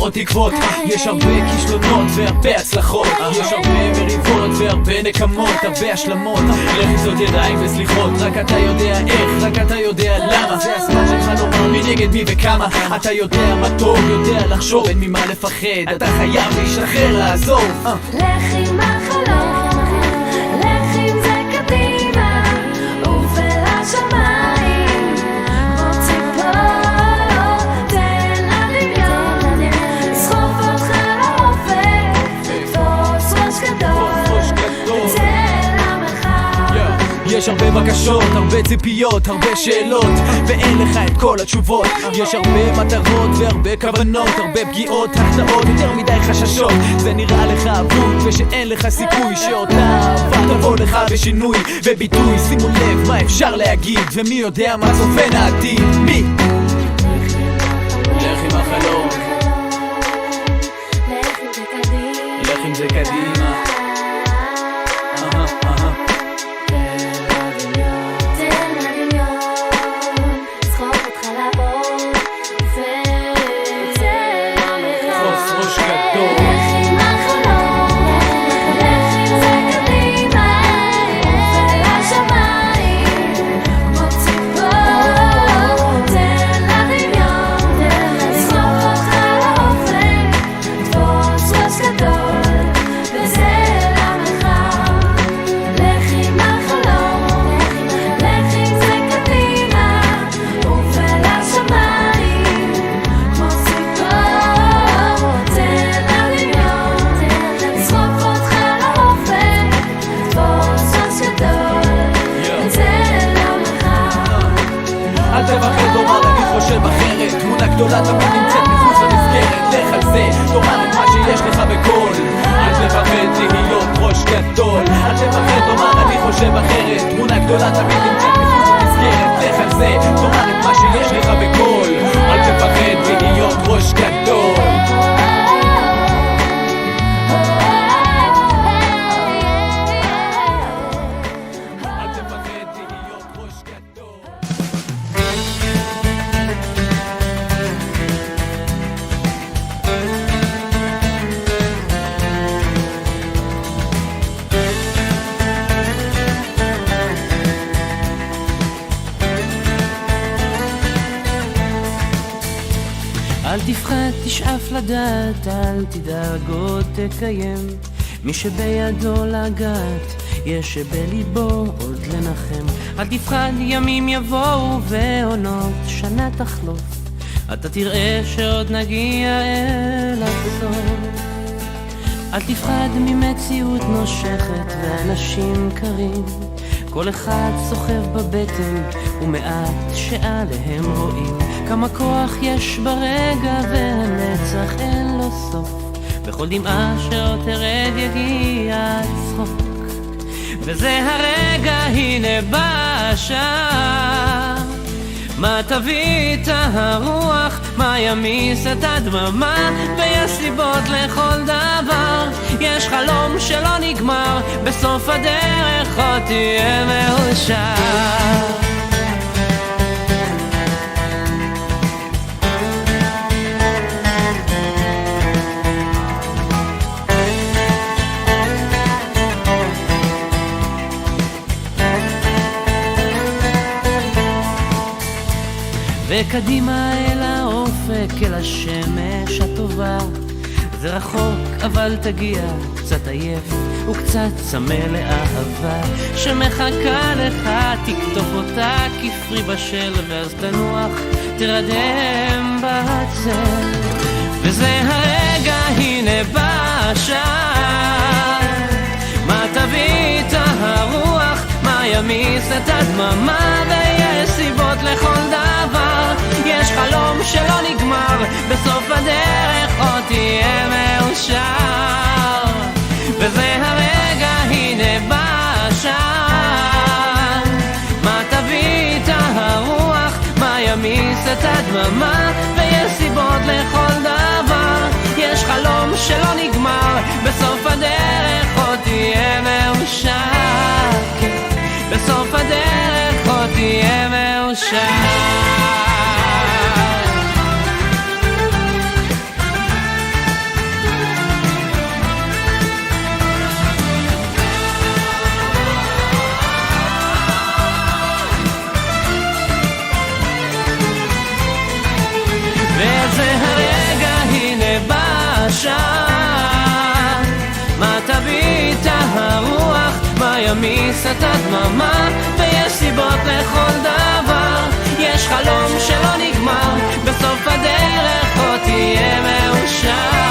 פחות תקוות, יש הרבה כישלונות והרבה הצלחות, יש הרבה מריבות והרבה נקמות, הרבה השלמות, לחיצות ידיים וסליחות. רק אתה יודע איך, רק אתה יודע למה, זה הזמן שלך לומר מי נגד מי וכמה. אתה יודע מה טוב, יודע לחשוב, אין ממה לפחד, אתה חייב להשתחרר, לעזוב. לך עם החלום, לך עם זה קדימה, עוף אל השמיים, בוא ציפור, תן לדמיון, סחוף אותך לאופק, תפוס ראש גדול, וצא למרחב. יש הרבה בקשות, הרבה ציפיות, הרבה שאלות, ואין לך את כל התשובות. יש הרבה מטרות והרבה כוונות, הרבה פגיעות, החטאות, יותר מדי חששות. זה נראה לך אבוד ושאין לך סיכוי, שאותה אהבה תבוא לך בשינוי וביטוי. שימו לב מה אפשר להגיד, ומי יודע מה צופן העתיד. מי? לך עם החלום, לך עם זה קדימה. גדולה תמיד נמצאת מחוץ למסגרת, לך על זה, תאמר את מה שיש לך בקול. אל תפחד להיות ראש גדול, אל תפחד, תאמר אני חושב אחרת. תמונה גדולה תמיד נמצאת מחוץ למסגרת, לך על זה, תאמר את מה שיש לך בקול. אל תפחד להיות ראש גדול. אל תפחד, תשאף לדעת, אל תדאג עוד תקיים. מי שבידו לגעת, יש שבליבו עוד לנחם. אל תפחד, ימים יבואו ועונות שנה תחלוף, אתה תראה שעוד נגיע אל הסוף. אל תפחד ממציאות נושכת ואנשים קרים, כל אחד סוחב בבטן ומעט שעליהם רואים. כמה כוח יש ברגע והנצח אין לו סוף, בכל דמעה שעוד תרד יגיע הצחוק. וזה הרגע, הנה בא השעה, מה תביא את הרוח, מה ימיס את הדממה. ויש סיבות לכל דבר, יש חלום שלא נגמר, בסוף הדרך עוד תהיה מאושר. וקדימה אל האופק, אל השמש הטובה. זה רחוק אבל תגיע, קצת עייף וקצת צמא לאהבה שמחכה לך, תקטוף אותה כפרי בשל, ואז תנוח, תרדם בצל. וזה הרגע, הנה בא השעה, מה תביא את הרוח, מה ימיס את הדממה. ויש סיבות לכל דבר, יש חלום שלא נגמר, בסוף הדרך עוד תהיה מאושר. וזה הרגע, הנה בא השעה, מה תביא את הרוח, מה ימיס את הדממה. ויש סיבות לכל דבר, יש חלום שלא נגמר, בסוף הדרך עוד תהיה מאושר. בסוף הדרך עוד תהיה מאושר. כבשת הדממה, ויש סיבות לכל דבר. יש חלום שלא נגמר, בסוף הדרך עוד תהיה מאושר.